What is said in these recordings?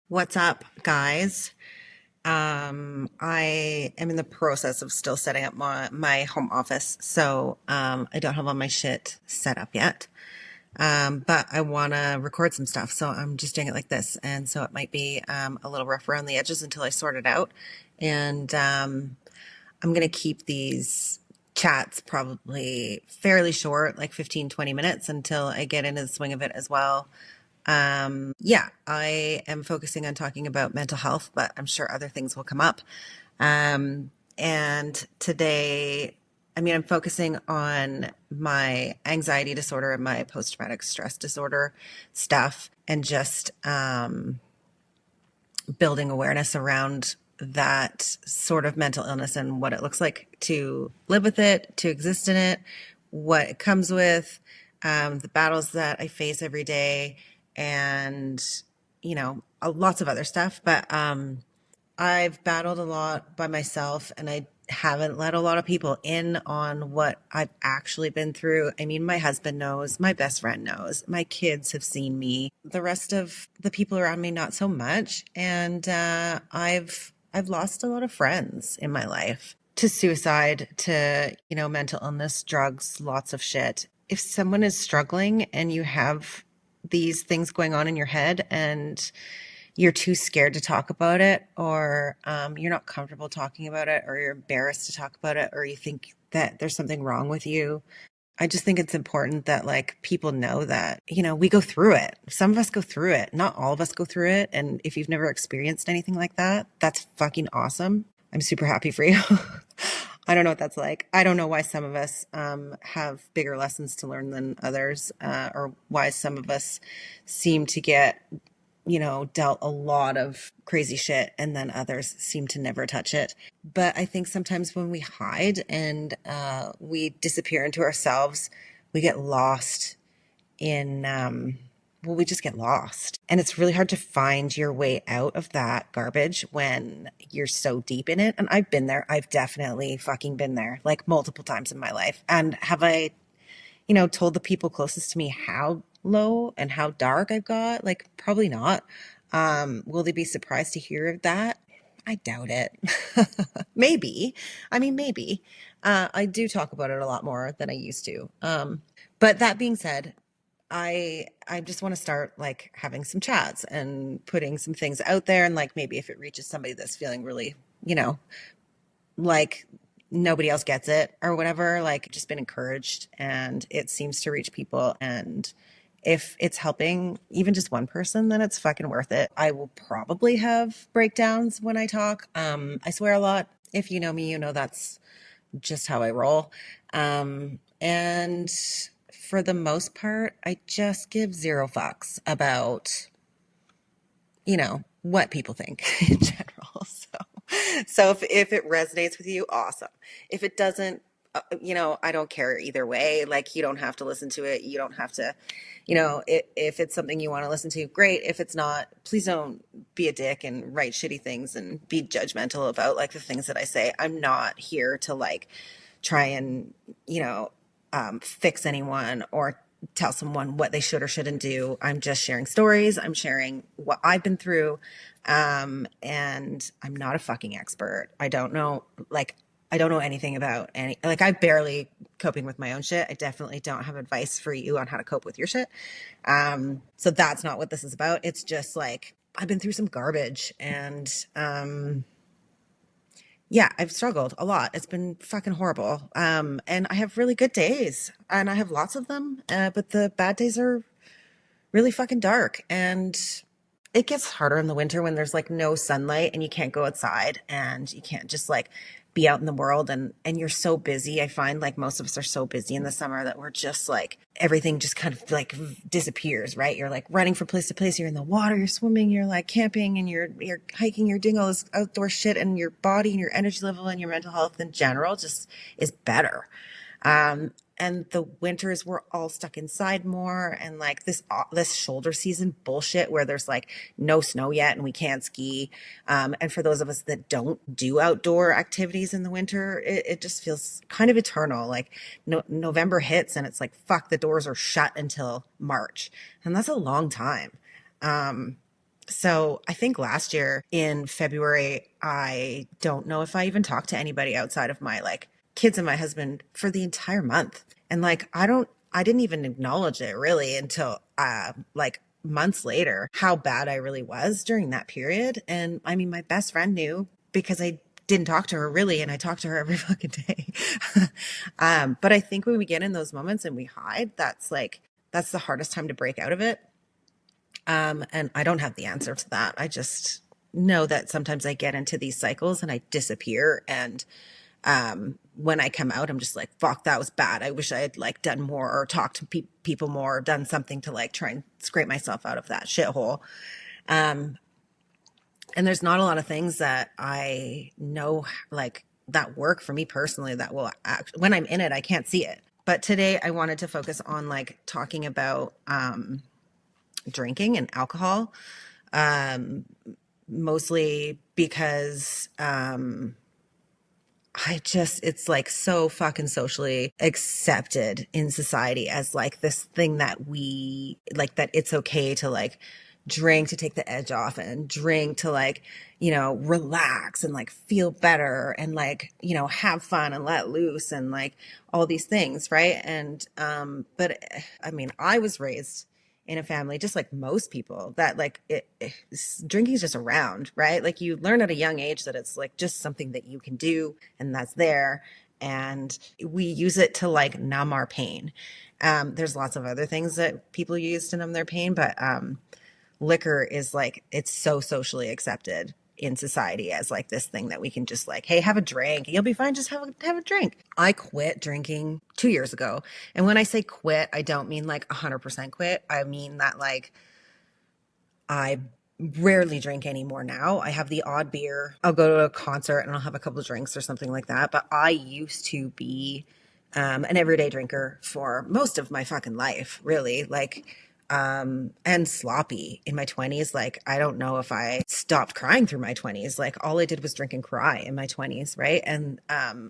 What's up, guys? I am in the process of still setting up my home office, so I don't have all my shit set up yet. But I want to record some stuff, so I'm just doing it like this, and so it might be a little rough around the edges until I sort it out. And I'm gonna keep these chats probably fairly short, like 15, 20 minutes until I get into the swing of it as well. Yeah, I am focusing on talking about mental health, but I'm sure other things will come up. And today, I'm focusing on my anxiety disorder and my post-traumatic stress disorder stuff and just building awareness around that sort of mental illness and what it looks like to live with it, to exist in it, what it comes with, the battles that I face every day, and, lots of other stuff. But I've battled a lot by myself and I haven't let a lot of people in on what I've actually been through. I mean, my husband knows, my best friend knows, my kids have seen me. The rest of the people around me, not so much. And I've lost a lot of friends in my life to suicide, to, mental illness, drugs, lots of shit. If someone is struggling and you have these things going on in your head and you're too scared to talk about it, or you're not comfortable talking about it, or you're embarrassed to talk about it, or you think that there's something wrong with you. I just think it's important that like people know that, we go through it. Some of us go through it. Not all of us go through it. And if you've never experienced anything like that, that's fucking awesome. I'm super happy for you. I don't know what that's like. I don't know why some of us have bigger lessons to learn than others, or why some of us seem to get dealt a lot of crazy shit and then others seem to never touch it. But I think sometimes when we hide and we disappear into ourselves, we get lost in, we just get lost. And it's really hard to find your way out of that garbage when you're so deep in it. And I've been there. I've definitely fucking been there like multiple times in my life. And have I told the people closest to me how low and how dark I've got? Like, probably not. Will they be surprised to hear that? I doubt it. Maybe. Maybe. I do talk about it a lot more than I used to. But that being said, I just want to start like having some chats and putting some things out there, and like maybe if it reaches somebody that's feeling really, like nobody else gets it or whatever, like just been encouraged and it seems to reach people. And if it's helping even just one person, then it's fucking worth it. I will probably have breakdowns when I talk. I swear a lot. If you know me, that's just how I roll. And for the most part, I just give zero fucks about, what people think in general. So if it resonates with you, awesome. If it doesn't, I don't care either way. Like, you don't have to listen to it. You don't have to, if it's something you want to listen to, great. If it's not, please don't be a dick and write shitty things and be judgmental about like the things that I say. I'm not here to like try and, fix anyone or tell someone what they should or shouldn't do. I'm just sharing stories. I'm sharing what I've been through. And I'm not a fucking expert. I don't know anything about I'm barely coping with my own shit. I definitely don't have advice for you on how to cope with your shit. So that's not what this is about. It's just like, I've been through some garbage and, yeah, I've struggled a lot. It's been fucking horrible. And I have really good days and I have lots of them. But the bad days are really fucking dark. And it gets harder in the winter when there's like no sunlight and you can't go outside and you can't just like be out in the world, and you're so busy. I find like most of us are so busy in the summer that we're just like, everything just kind of like disappears, right? You're like running from place to place. You're in the water, you're swimming, you're like camping, and you're hiking, you're doing all this outdoor shit, and your body and your energy level and your mental health in general just is better. And the winters we're all stuck inside more, and like this shoulder season bullshit where there's like no snow yet and we can't ski. And for those of us that don't do outdoor activities in the winter, it just feels kind of eternal. Like November hits and it's like, fuck, the doors are shut until March, and that's a long time. So I think last year in February, I don't know if I even talked to anybody outside of my like kids and my husband for the entire month. And like, I didn't even acknowledge it really until like months later how bad I really was during that period. And I mean, my best friend knew because I didn't talk to her really, and I talked to her every fucking day. But I think when we get in those moments and we hide, that's the hardest time to break out of it. And I don't have the answer to that. I just know that sometimes I get into these cycles and I disappear. And when I come out, I'm just like, fuck, that was bad. I wish I had like done more or talked to people more or done something to like try and scrape myself out of that shithole. And there's not a lot of things that I know like that work for me personally that will act when I'm in it, I can't see it. But today I wanted to focus on like talking about drinking and alcohol, mostly because it's like so fucking socially accepted in society as like this thing that we like, that it's okay to like drink to take the edge off and drink to like, relax and like feel better and like, have fun and let loose and like all these things. Right. And, but I mean, I was raised in a family, just like most people, that like drinking is just around, right? Like you learn at a young age that it's like just something that you can do and that's there. And we use it to like numb our pain. There's lots of other things that people use to numb their pain, but liquor is like, it's so socially accepted in society as like this thing that we can just like, hey, have a drink, you'll be fine, just have a drink. I quit drinking 2 years ago. And when I say quit, I don't mean like 100% quit. I mean that like I rarely drink anymore now. I have the odd beer. I'll go to a concert and I'll have a couple of drinks or something like that. But I used to be an everyday drinker for most of my fucking life, really. Like, and sloppy in my 20s. Like, I don't know if I stopped crying through my 20s. Like, all I did was drink and cry in my 20s, right? And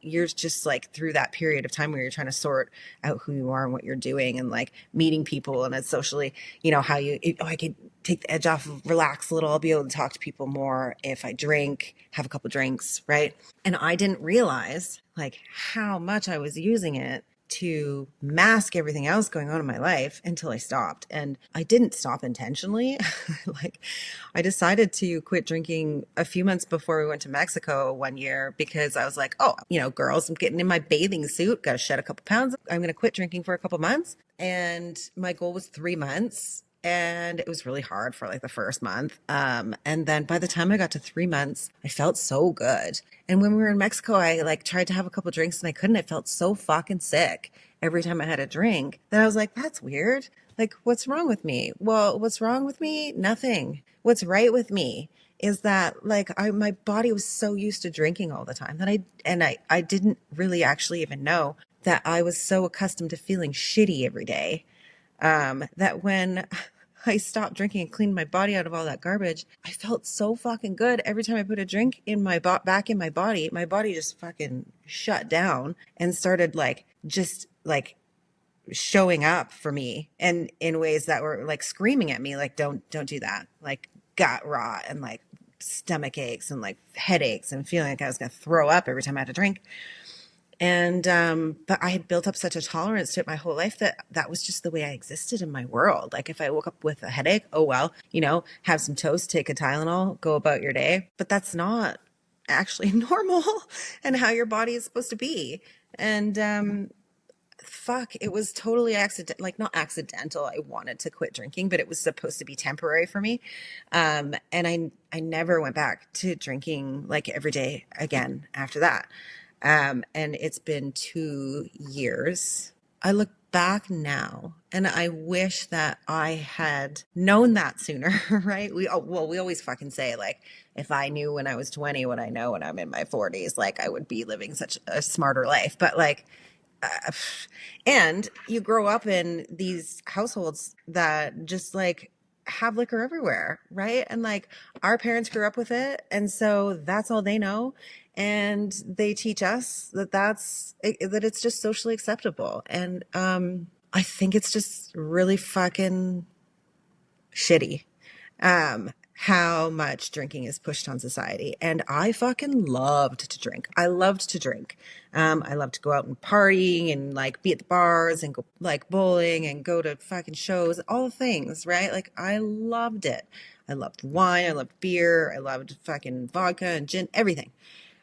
you're just like through that period of time where you're trying to sort out who you are and what you're doing and like meeting people and it's socially, how I could take the edge off, relax a little. I'll be able to talk to people more if I drink, have a couple drinks, right? And I didn't realize like how much I was using it to mask everything else going on in my life until I stopped. And I didn't stop intentionally. Like I decided to quit drinking a few months before we went to Mexico one year because I was like, oh, girls, I'm getting in my bathing suit, got to shed a couple pounds. I'm going to quit drinking for a couple months. And my goal was 3 months. And it was really hard for like the first month. And then by the time I got to 3 months, I felt so good. And when we were in Mexico, I like tried to have a couple drinks and I couldn't. I felt so fucking sick every time I had a drink that I was like, that's weird. Like, what's wrong with me? Well, what's wrong with me? Nothing. What's right with me is that like my body was so used to drinking all the time that I didn't really actually even know that I was so accustomed to feeling shitty every day, that when I stopped drinking and cleaned my body out of all that garbage, I felt so fucking good. Every time I put a drink in back in my body just fucking shut down and started like just like showing up for me and in ways that were like screaming at me like don't do that, like gut rot and like stomach aches and like headaches and feeling like I was going to throw up every time I had a drink. And but I had built up such a tolerance to it my whole life that that was just the way I existed in my world. Like if I woke up with a headache, oh well, have some toast, take a Tylenol, go about your day. But that's not actually normal and how your body is supposed to be. And fuck, it was totally accident, like not accidental. I wanted to quit drinking, but it was supposed to be temporary for me. And I never went back to drinking like every day again after that. And it's been 2 years. I look back now and I wish that I had known that sooner, right? We always fucking say like, if I knew when I was 20 what I know when I'm in my 40s, like I would be living such a smarter life. But like, uh, and you grow up in these households that just like have liquor everywhere, right? And like our parents grew up with it, and so that's all they know, and they teach us that that it's just socially acceptable. And I think it's just really fucking shitty. how much drinking is pushed on society. And I fucking loved to drink. I loved to drink. I loved to go out and party and like be at the bars and go like bowling and go to fucking shows, all the things, right? Like I loved it. I loved wine. I loved beer. I loved fucking vodka and gin, everything.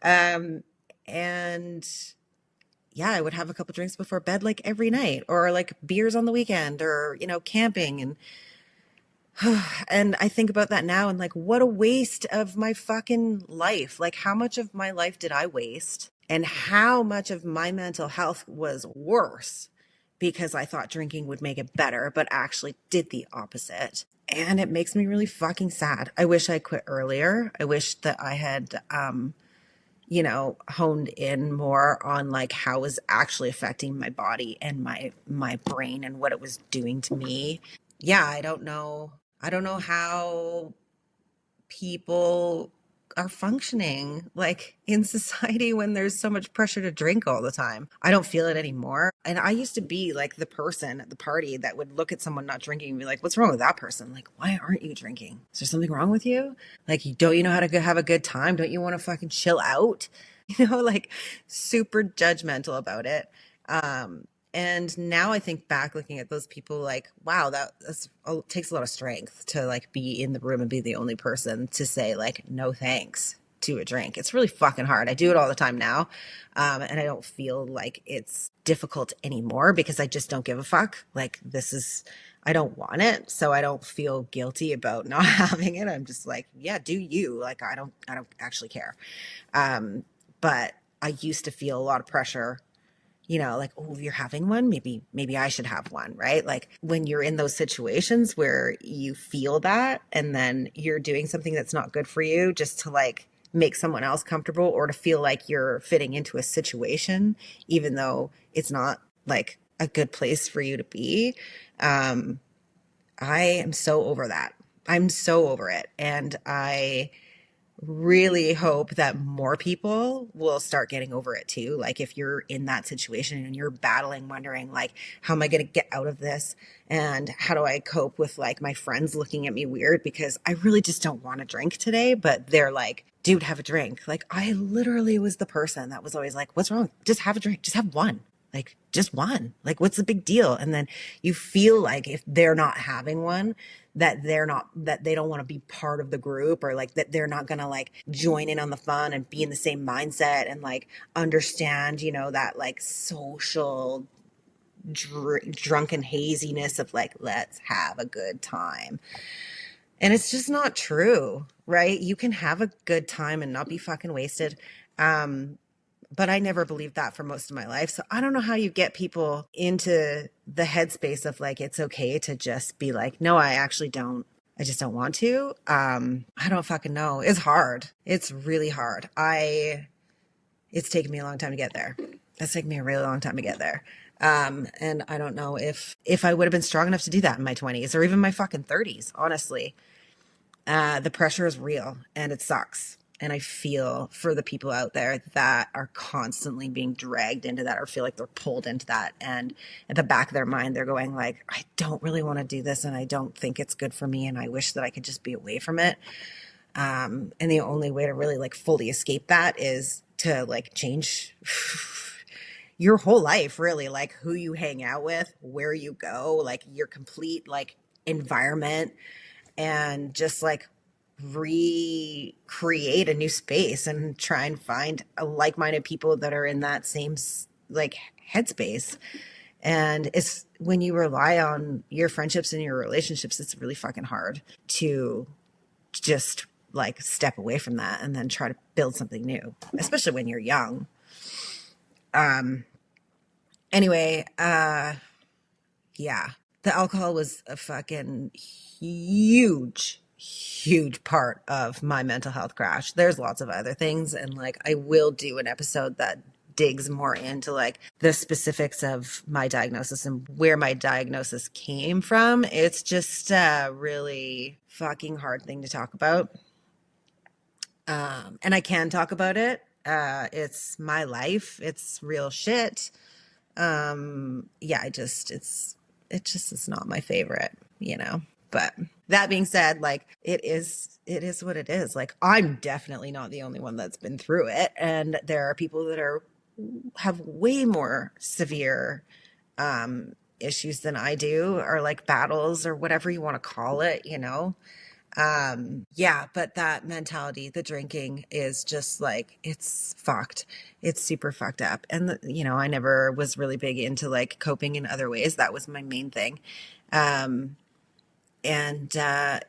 Um, and yeah, I would have a couple drinks before bed like every night or like beers on the weekend or, camping and I think about that now and like, what a waste of my fucking life. Like, how much of my life did I waste? And how much of my mental health was worse because I thought drinking would make it better, but actually did the opposite. And it makes me really fucking sad. I wish I quit earlier. I wish that I had, honed in more on like how it was actually affecting my body and my brain and what it was doing to me. Yeah, I don't know. I don't know how people are functioning like in society when there's so much pressure to drink all the time. I don't feel it anymore. And I used to be like the person at the party that would look at someone not drinking and be like, what's wrong with that person? Like, why aren't you drinking? Is there something wrong with you? Like, don't you know how to have a good time? Don't you want to fucking chill out? Like super judgmental about it. And now I think back looking at those people like, wow, that's takes a lot of strength to like be in the room and be the only person to say like, no thanks to a drink. It's really fucking hard. I do it all the time now. And I don't feel like it's difficult anymore because I just don't give a fuck. Like I don't want it. So I don't feel guilty about not having it. I'm just like, yeah, do you. Like, I don't actually care. But I used to feel a lot of pressure, like, oh, if you're having one, maybe I should have one, right? Like when you're in those situations where you feel that and then you're doing something that's not good for you just to like make someone else comfortable or to feel like you're fitting into a situation, even though it's not like a good place for you to be. I am so over that. I'm so over it. And I really hope that more people will start getting over it too. Like if you're in that situation and you're battling, wondering like, how am I going to get out of this? And how do I cope with like my friends looking at me weird because I really just don't want to drink today, but they're like, dude, have a drink. Like I literally was the person that was always like, what's wrong? Just have a drink. Just have one. Like just one. Like what's the big deal? And then you feel like if they're not having one, that they don't want to be part of the group or like that they're not going to like join in on the fun and be in the same mindset and like understand, that like social drunken haziness of like, let's have a good time. And it's just not true, right? You can have a good time and not be fucking wasted. But I never believed that for most of my life. So I don't know how you get people into the headspace of like, it's okay to just be like, no, I just don't want to. I don't fucking know. It's hard. It's really hard. It's taken me a long time to get there. It's taken me a really long time to get there. And I don't know if I would have been strong enough to do that in my 20s or even my fucking 30s, honestly. The pressure is real and it sucks. And I feel for the people out there that are constantly being dragged into that or feel like they're pulled into that. And at the back of their mind, they're going like, I don't really want to do this. And I don't think it's good for me. And I wish that I could just be away from it. And the only way to really like fully escape that is to like change your whole life, really, like who you hang out with, where you go, like your complete like environment, and just like recreate a new space and try and find like-minded people that are in that same like headspace. And it's when you rely on your friendships and your relationships, it's really fucking hard to just like step away from that and then try to build something new, especially when you're young. Anyway, yeah, the alcohol was a fucking huge part of my mental health crash. There's lots of other things. And like, I will do an episode that digs more into like the specifics of my diagnosis and where my diagnosis came from. It's just a really fucking hard thing to talk about. And I can talk about it. It's my life. It's real shit. Yeah, it just is not my favorite, But that being said, like it is what it is. Like I'm definitely not the only one that's been through it. And there are people that are have way more severe issues than I do, or like battles or whatever you want to call it, you know? Yeah, but that mentality, the drinking is just like, it's fucked. It's super fucked up. And, you know, I never was really big into like coping in other ways. That was my main thing. Um, and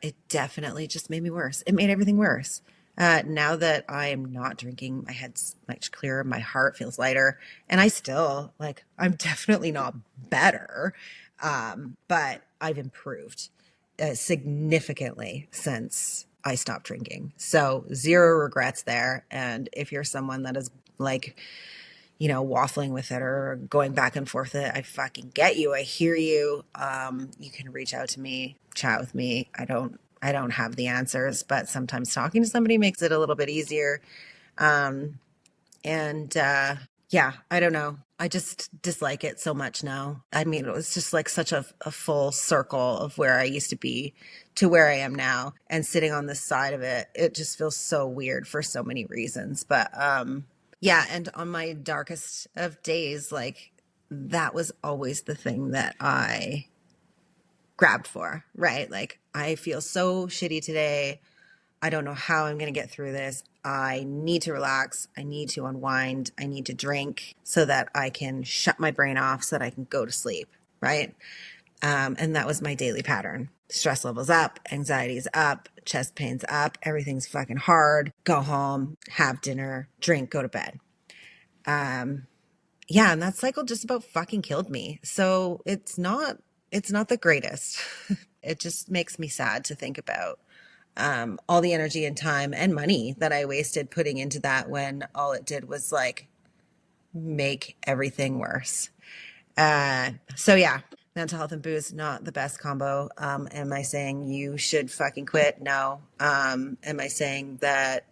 it definitely just made me worse. It made everything worse. Now that I am not drinking, my head's much clearer, my heart feels lighter, and I still like I'm definitely not better, but I've improved significantly since I stopped drinking. So zero regrets there. And if you're someone that is like, you know, waffling with it or going back and forth it, I fucking get you. I hear you. You can reach out to me, chat with me. I don't have the answers, but sometimes talking to somebody makes it a little bit easier. Um, and yeah, I don't know. I just dislike it so much now. I mean, it was just like such a full circle of where I used to be to where I am now, and sitting on this side of it, it just feels so weird for so many reasons. But yeah, and on my darkest of days, like that was always the thing that I grabbed for, right? Like I feel so shitty today. I don't know how I'm going to get through this. I need to relax. I need to unwind. I need to drink so that I can shut my brain off so that I can go to sleep. Right. And that was my daily pattern. Stress levels up, anxiety's up, chest pain's up, everything's fucking hard. Go home, have dinner, drink, go to bed. Yeah. And that cycle just about fucking killed me. So it's not the greatest. It just makes me sad to think about all the energy and time and money that I wasted putting into that when all it did was like make everything worse. So yeah, mental health and booze, not the best combo. Am I saying you should fucking quit? No. Am I saying that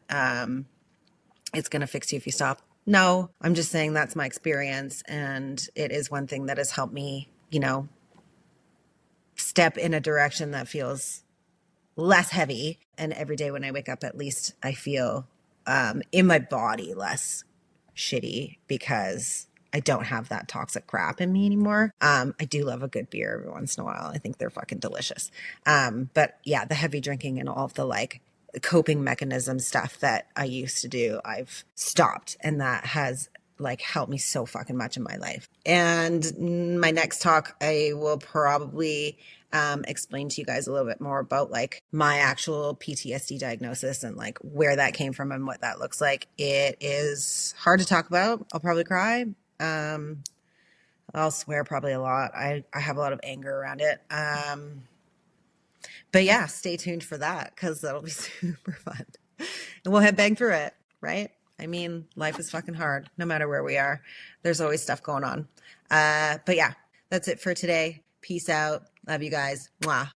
it's going to fix you if you stop? No. I'm just saying that's my experience. And it is one thing that has helped me, you know, step in a direction that feels less heavy. And every day when I wake up, at least I feel in my body less shitty because I don't have that toxic crap in me anymore. I do love a good beer every once in a while. I think they're fucking delicious. But yeah, the heavy drinking and all of the like coping mechanism stuff that I used to do, I've stopped. And that has like helped me so fucking much in my life. And my next talk, I will probably explain to you guys a little bit more about like my actual PTSD diagnosis and like where that came from and what that looks like. It is hard to talk about. I'll probably cry. I'll swear probably a lot. I have a lot of anger around it. But yeah, stay tuned for that because that'll be super fun. And we'll headbang through it, right? I mean, life is fucking hard no matter where we are. There's always stuff going on. But yeah, that's it for today. Peace out. Love you guys. Mwah.